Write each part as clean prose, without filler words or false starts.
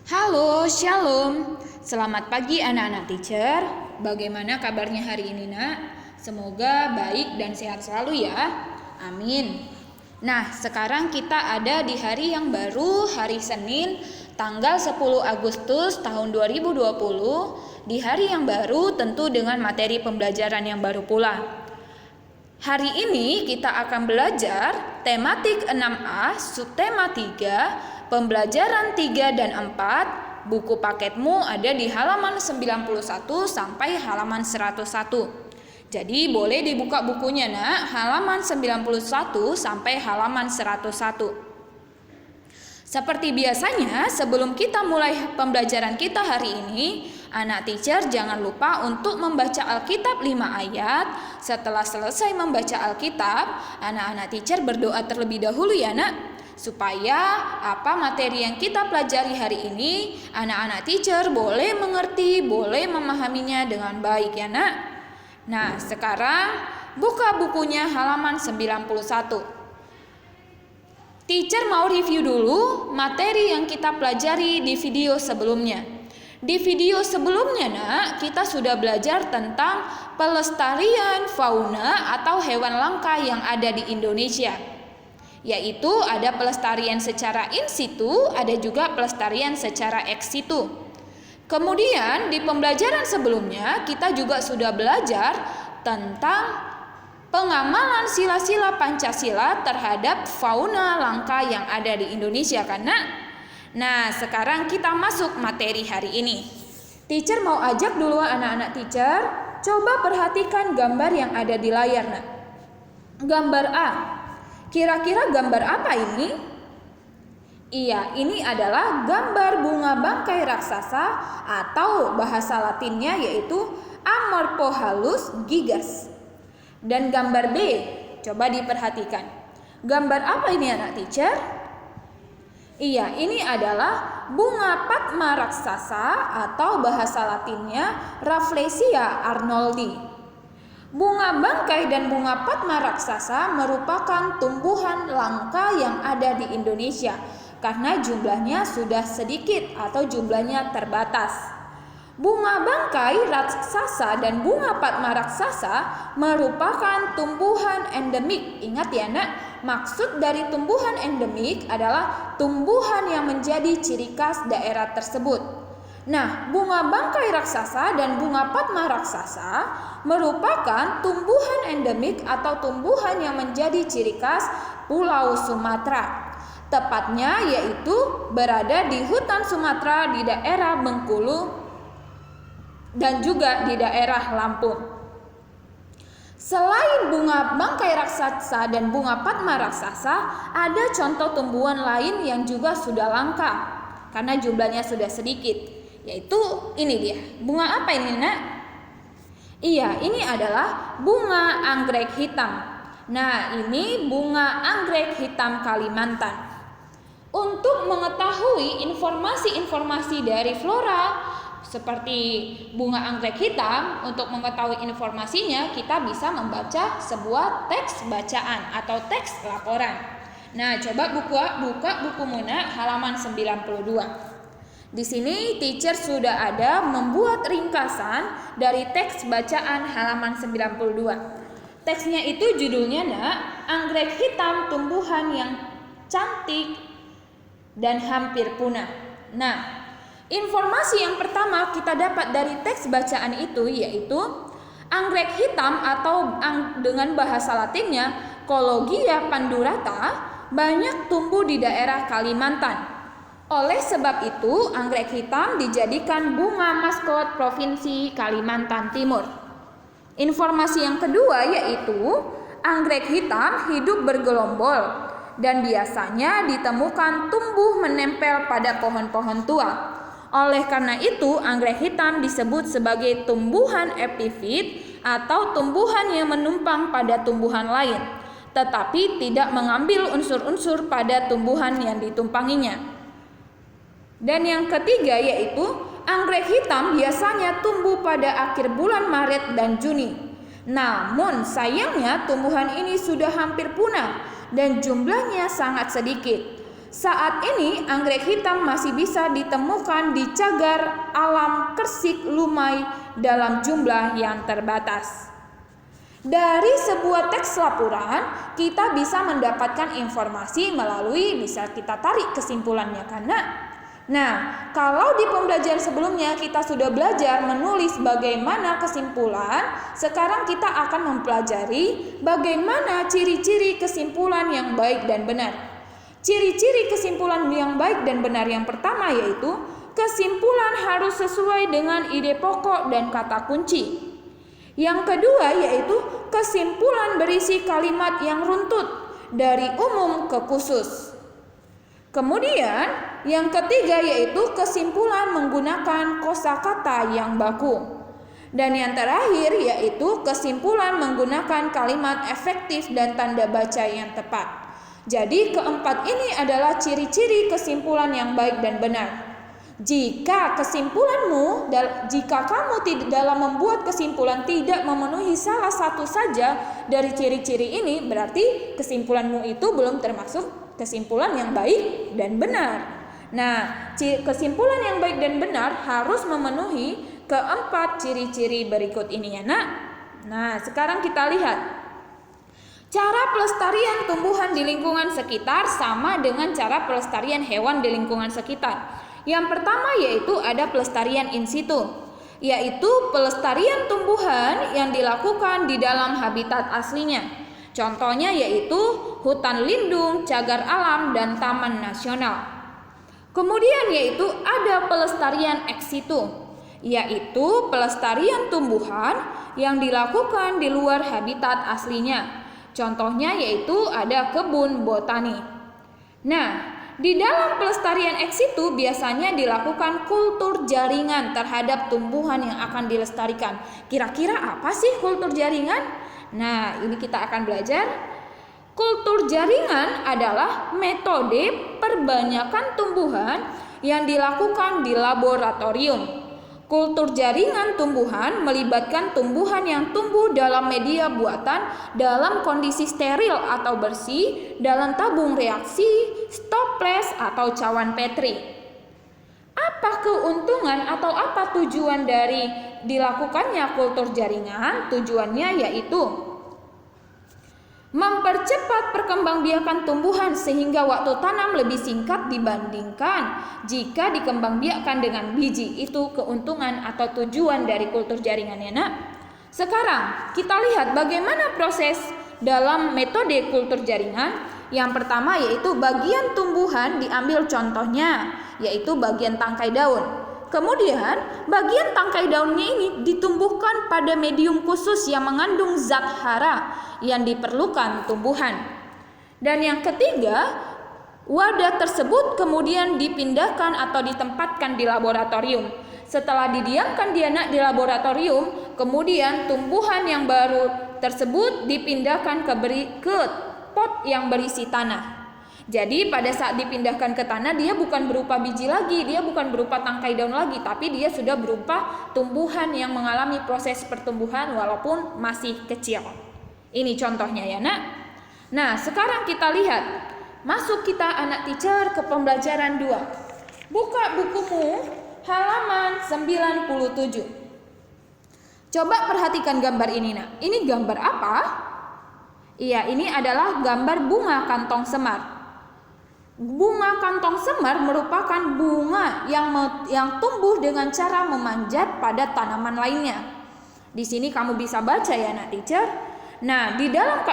Halo, Shalom. Selamat pagi anak-anak teacher. Bagaimana kabarnya hari ini, Nak? Semoga baik dan sehat selalu ya. Amin. Nah, sekarang kita ada di hari yang baru, hari Senin, tanggal 10 Agustus tahun 2020. Di hari yang baru tentu dengan materi pembelajaran yang baru pula. Hari ini kita akan belajar tematik 6A, subtema 3, pembelajaran 3 dan 4. Buku paketmu ada di halaman 91 sampai halaman 101. Jadi boleh dibuka bukunya, Nak, halaman 91 sampai halaman 101. Seperti biasanya, sebelum kita mulai pembelajaran kita hari ini, anak teacher jangan lupa untuk membaca Alkitab 5 ayat. Setelah selesai membaca Alkitab, anak-anak teacher berdoa terlebih dahulu ya, Nak, supaya apa materi yang kita pelajari hari ini, anak-anak teacher boleh mengerti, boleh memahaminya dengan baik ya, Nak. Nah, sekarang buka bukunya halaman 91. Teacher mau review dulu materi yang kita pelajari di video sebelumnya. Di video sebelumnya, Nak, kita sudah belajar tentang pelestarian fauna atau hewan langka yang ada di Indonesia. Yaitu ada pelestarian secara in situ, ada juga pelestarian secara ex situ. Kemudian di pembelajaran sebelumnya kita juga sudah belajar tentang pengamalan sila-sila Pancasila terhadap fauna langka yang ada di Indonesia, kan, Nak? Nah, sekarang kita masuk materi hari ini. Teacher mau ajak dulu anak-anak teacher, coba perhatikan gambar yang ada di layar, Nak. Gambar A. Kira-kira gambar apa ini? Iya, ini adalah gambar bunga bangkai raksasa atau bahasa latinnya yaitu Amorphohalus gigas. Dan gambar B, coba diperhatikan. Gambar apa ini anak teacher? Iya, ini adalah bunga Padma raksasa atau bahasa latinnya Rafflesia arnoldi. Bunga bangkai dan bunga Padma raksasa merupakan tumbuhan langka yang ada di Indonesia karena jumlahnya sudah sedikit atau jumlahnya terbatas. Bunga bangkai raksasa dan bunga Padma raksasa merupakan tumbuhan endemik. Ingat ya, Nak, maksud dari tumbuhan endemik adalah tumbuhan yang menjadi ciri khas daerah tersebut. Nah, bunga bangkai raksasa dan bunga Padma raksasa merupakan tumbuhan endemik atau tumbuhan yang menjadi ciri khas Pulau Sumatera. Tepatnya yaitu berada di hutan Sumatera di daerah Bengkulu dan juga di daerah Lampung. Selain bunga bangkai raksasa dan bunga Padma raksasa, ada contoh tumbuhan lain yang juga sudah langka karena jumlahnya sudah sedikit, yaitu ini dia. Bunga apa ini, Nak? Iya, ini adalah bunga anggrek hitam. Nah, ini bunga anggrek hitam Kalimantan. Untuk mengetahui informasi-informasi dari flora seperti bunga anggrek hitam, untuk mengetahui informasinya kita bisa membaca sebuah teks bacaan atau teks laporan. Nah, coba buka buku Nak, halaman 92. Di sini teacher sudah ada membuat ringkasan dari teks bacaan halaman 92. Teksnya itu judulnya, Nak, anggrek hitam tumbuhan yang cantik dan hampir punah. Nah, informasi yang pertama kita dapat dari teks bacaan itu yaitu anggrek hitam atau dengan bahasa latinnya Cologia pandurata banyak tumbuh di daerah Kalimantan. Oleh sebab itu, anggrek hitam dijadikan bunga maskot Provinsi Kalimantan Timur. Informasi yang kedua yaitu anggrek hitam hidup bergelombol dan biasanya ditemukan tumbuh menempel pada pohon-pohon tua. Oleh karena itu, anggrek hitam disebut sebagai tumbuhan epifit atau tumbuhan yang menumpang pada tumbuhan lain, tetapi tidak mengambil unsur-unsur pada tumbuhan yang ditumpanginya. Dan yang ketiga yaitu anggrek hitam biasanya tumbuh pada akhir bulan Maret dan Juni. Namun sayangnya tumbuhan ini sudah hampir punah dan jumlahnya sangat sedikit. Saat ini anggrek hitam masih bisa ditemukan di cagar alam Kersik Lumai dalam jumlah yang terbatas. Dari sebuah teks laporan, kita bisa mendapatkan informasi melalui bisa kita tarik kesimpulannya karena kalau di pembelajaran sebelumnya kita sudah belajar menulis bagaimana kesimpulan, sekarang kita akan mempelajari bagaimana ciri-ciri kesimpulan yang baik dan benar. Ciri-ciri kesimpulan yang baik dan benar yang pertama yaitu kesimpulan harus sesuai dengan ide pokok dan kata kunci. Yang kedua yaitu kesimpulan berisi kalimat yang runtut dari umum ke khusus. Kemudian yang ketiga yaitu kesimpulan menggunakan kosakata yang baku. Dan yang terakhir yaitu kesimpulan menggunakan kalimat efektif dan tanda baca yang tepat. Jadi keempat ini adalah ciri-ciri kesimpulan yang baik dan benar. Jika kamu dalam membuat kesimpulan tidak memenuhi salah satu saja dari ciri-ciri ini, berarti kesimpulanmu itu belum termasuk kesimpulan yang baik dan benar. Kesimpulan yang baik dan benar harus memenuhi keempat ciri-ciri berikut ini ya nak. Sekarang kita lihat cara pelestarian tumbuhan di lingkungan sekitar sama dengan cara pelestarian hewan di lingkungan sekitar. Yang pertama yaitu ada pelestarian in situ, yaitu pelestarian tumbuhan yang dilakukan di dalam habitat aslinya. Contohnya yaitu hutan lindung, cagar alam, dan taman nasional. Kemudian yaitu ada pelestarian ex situ, yaitu pelestarian tumbuhan yang dilakukan di luar habitat aslinya. Contohnya yaitu ada kebun botani. Di dalam pelestarian ex situ biasanya dilakukan kultur jaringan terhadap tumbuhan yang akan dilestarikan. Kira-kira apa sih kultur jaringan? Ini kita akan belajar. Kultur jaringan adalah metode perbanyakan tumbuhan yang dilakukan di laboratorium. Kultur jaringan tumbuhan melibatkan tumbuhan yang tumbuh dalam media buatan dalam kondisi steril atau bersih dalam tabung reaksi, stoples atau cawan Petri. Apa keuntungan atau apa tujuan dari dilakukannya kultur jaringan? Tujuannya yaitu mempercepat perkembangbiakan tumbuhan sehingga waktu tanam lebih singkat dibandingkan jika dikembangbiakkan dengan biji. Itu keuntungan atau tujuan dari kultur jaringan ya nak. Sekarang kita lihat bagaimana proses dalam metode kultur jaringan. Yang pertama yaitu bagian tumbuhan diambil contohnya yaitu bagian tangkai daun. Kemudian bagian tangkai daunnya ini ditumbuhkan pada medium khusus yang mengandung zat hara yang diperlukan tumbuhan. Dan yang ketiga, wadah tersebut kemudian dipindahkan atau ditempatkan di laboratorium. Setelah didiamkan di laboratorium, kemudian tumbuhan yang baru tersebut dipindahkan ke pot yang berisi tanah. Jadi pada saat dipindahkan ke tanah dia bukan berupa biji lagi, dia bukan berupa tangkai daun lagi, tapi dia sudah berupa tumbuhan yang mengalami proses pertumbuhan walaupun masih kecil. Ini contohnya ya nak. Sekarang kita lihat. Masuk kita anak teacher ke pembelajaran 2. Buka bukumu halaman 97. Coba perhatikan gambar ini nak. Ini gambar apa? Iya, ini adalah gambar bunga kantong semar. Bunga kantong semar merupakan bunga yang tumbuh dengan cara memanjat pada tanaman lainnya. Di sini kamu bisa baca ya nak teacher. Di dalam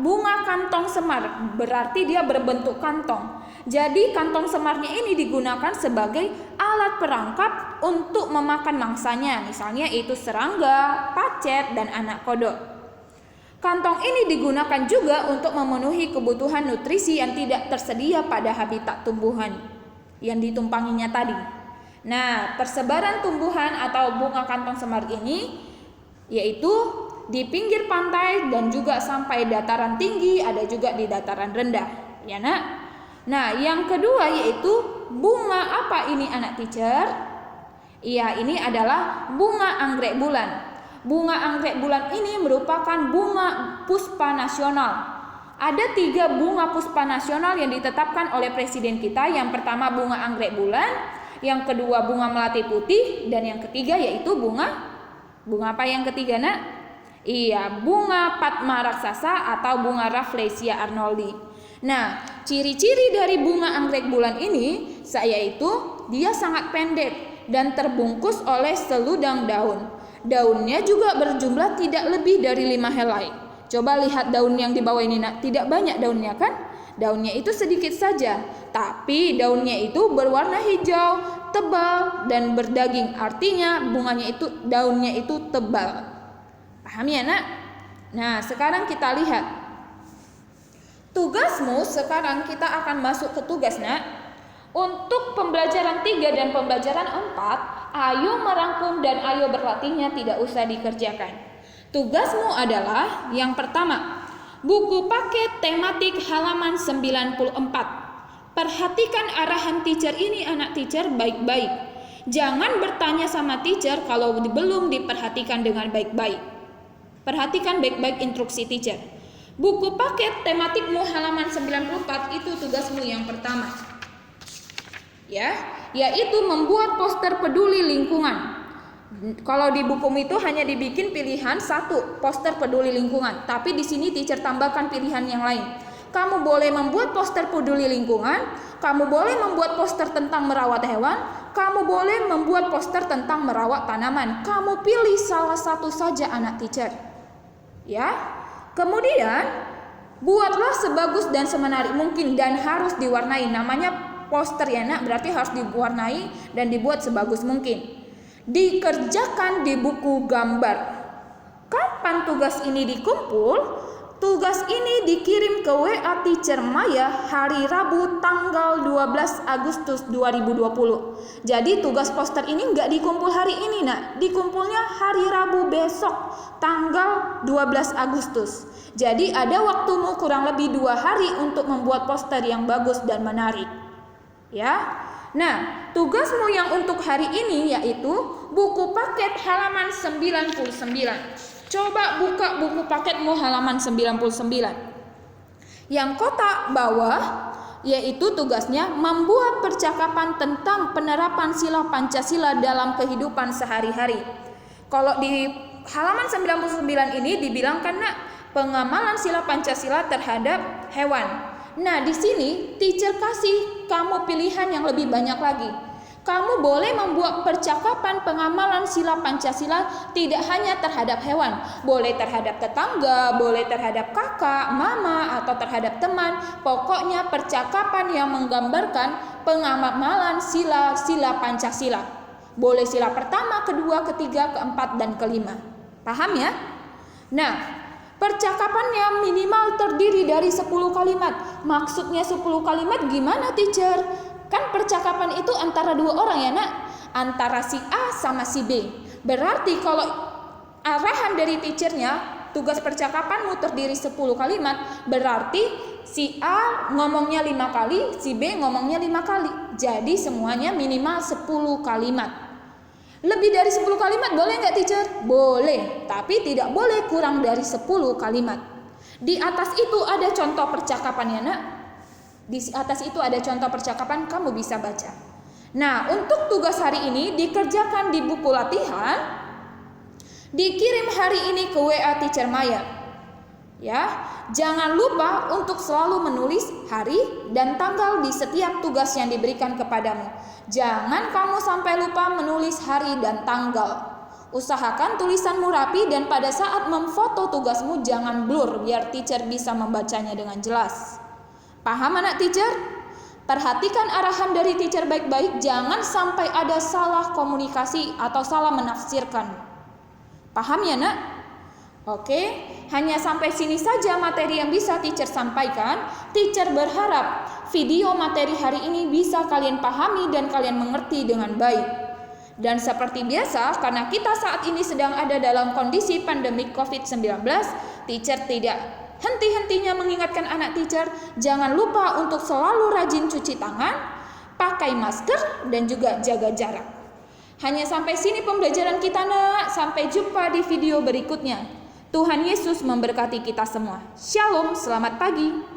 bunga kantong semar berarti dia berbentuk kantong. Jadi kantong semarnya ini digunakan sebagai alat perangkap untuk memakan mangsanya. Misalnya itu serangga, pacet, dan anak kodok. Kantong ini digunakan juga untuk memenuhi kebutuhan nutrisi yang tidak tersedia pada habitat tumbuhan yang ditumpanginya tadi. Persebaran tumbuhan atau bunga kantong semar ini yaitu di pinggir pantai dan juga sampai dataran tinggi, ada juga di dataran rendah. Ya nak. Yang kedua yaitu bunga apa ini anak teacher? Iya, ini adalah bunga anggrek bulan. Bunga anggrek bulan ini merupakan bunga puspa nasional. Ada 3 bunga puspa nasional yang ditetapkan oleh presiden kita. Yang pertama bunga anggrek bulan, yang kedua bunga melati putih, dan yang ketiga yaitu bunga apa yang ketiga nak? Iya, bunga Padma raksasa atau bunga Rafflesia arnoldi. Nah, ciri-ciri dari bunga anggrek bulan ini yaitu dia sangat pendek dan terbungkus oleh seludang daun. Daunnya juga berjumlah tidak lebih dari 5 helai. Coba lihat daun yang di bawah ini nak, tidak banyak daunnya kan? Daunnya itu sedikit saja, tapi daunnya itu berwarna hijau, tebal dan berdaging. Artinya daunnya itu tebal. Paham ya nak? Nah, sekarang kita lihat tugasmu. Sekarang kita akan masuk ke tugas nak. Untuk pembelajaran 3 dan pembelajaran 4, ayo merangkum dan ayo berlatihnya tidak usah dikerjakan. Tugasmu adalah yang pertama, buku paket tematik halaman 94. Perhatikan arahan teacher ini anak teacher baik-baik. Jangan bertanya sama teacher kalau belum diperhatikan dengan baik-baik. Perhatikan baik-baik instruksi teacher. Buku paket tematikmu halaman 94 itu tugasmu yang pertama. Ya, yaitu membuat poster peduli lingkungan. Kalau di bukumu itu hanya dibikin pilihan 1, poster peduli lingkungan, tapi di sini teacher tambahkan pilihan yang lain. Kamu boleh membuat poster peduli lingkungan, kamu boleh membuat poster tentang merawat hewan, kamu boleh membuat poster tentang merawat tanaman. Kamu pilih salah satu saja anak teacher. Ya. Kemudian buatlah sebagus dan semenarik mungkin dan harus diwarnai. Namanya poster ya nak, berarti harus diwarnai dan dibuat sebagus mungkin. Dikerjakan di buku gambar. Kapan tugas ini dikumpul? Tugas ini dikirim ke WA Teacher Maya hari Rabu tanggal 12 Agustus 2020. Jadi tugas poster ini nggak dikumpul hari ini nak, dikumpulnya hari Rabu besok tanggal 12 Agustus. Jadi ada waktumu kurang lebih 2 hari untuk membuat poster yang bagus dan menarik. Ya. Nah, tugasmu yang untuk hari ini yaitu buku paket halaman 99. Coba buka buku paketmu halaman 99. Yang kotak bawah yaitu tugasnya membuat percakapan tentang penerapan sila Pancasila dalam kehidupan sehari-hari. Kalau di halaman 99 ini dibilangkan nak pengamalan sila Pancasila terhadap hewan. Nah, di sini teacher kasih kamu pilihan yang lebih banyak lagi. Kamu boleh membuat percakapan pengamalan sila Pancasila tidak hanya terhadap hewan, boleh terhadap tetangga, boleh terhadap kakak, mama, atau terhadap teman. Pokoknya percakapan yang menggambarkan pengamalan sila Pancasila. Boleh sila pertama, kedua, ketiga, keempat, dan kelima. Paham ya? Nah, percakapannya minimal terdiri dari 10 kalimat. Maksudnya 10 kalimat gimana teacher? Kan percakapan itu antara 2 orang ya nak, antara si A sama si B. Berarti kalau arahan dari teachernya, tugas percakapanmu terdiri 10 kalimat, berarti si A ngomongnya 5 kali, si B ngomongnya 5 kali. Jadi semuanya minimal 10 kalimat. Lebih dari 10 kalimat boleh nggak teacher? Boleh, tapi tidak boleh kurang dari 10 kalimat. Di atas itu ada contoh percakapannya nak. Di atas itu ada contoh percakapan, kamu bisa baca. Nah, untuk tugas hari ini dikerjakan di buku latihan, dikirim hari ini ke WA Teacher Maya. Ya, jangan lupa untuk selalu menulis hari dan tanggal di setiap tugas yang diberikan kepadamu. Jangan kamu sampai lupa menulis hari dan tanggal. Usahakan tulisanmu rapi dan pada saat memfoto tugasmu jangan blur biar teacher bisa membacanya dengan jelas. Paham anak teacher? Perhatikan arahan dari teacher baik-baik, jangan sampai ada salah komunikasi atau salah menafsirkan. Paham ya nak? Oke, hanya sampai sini saja materi yang bisa teacher sampaikan. Teacher berharap video materi hari ini bisa kalian pahami dan kalian mengerti dengan baik. Dan seperti biasa, karena kita saat ini sedang ada dalam kondisi pandemi COVID-19, teacher tidak henti-hentinya mengingatkan anak teacher, jangan lupa untuk selalu rajin cuci tangan, pakai masker, dan juga jaga jarak. Hanya sampai sini pembelajaran kita nak, sampai jumpa di video berikutnya. Tuhan Yesus memberkati kita semua. Shalom, selamat pagi.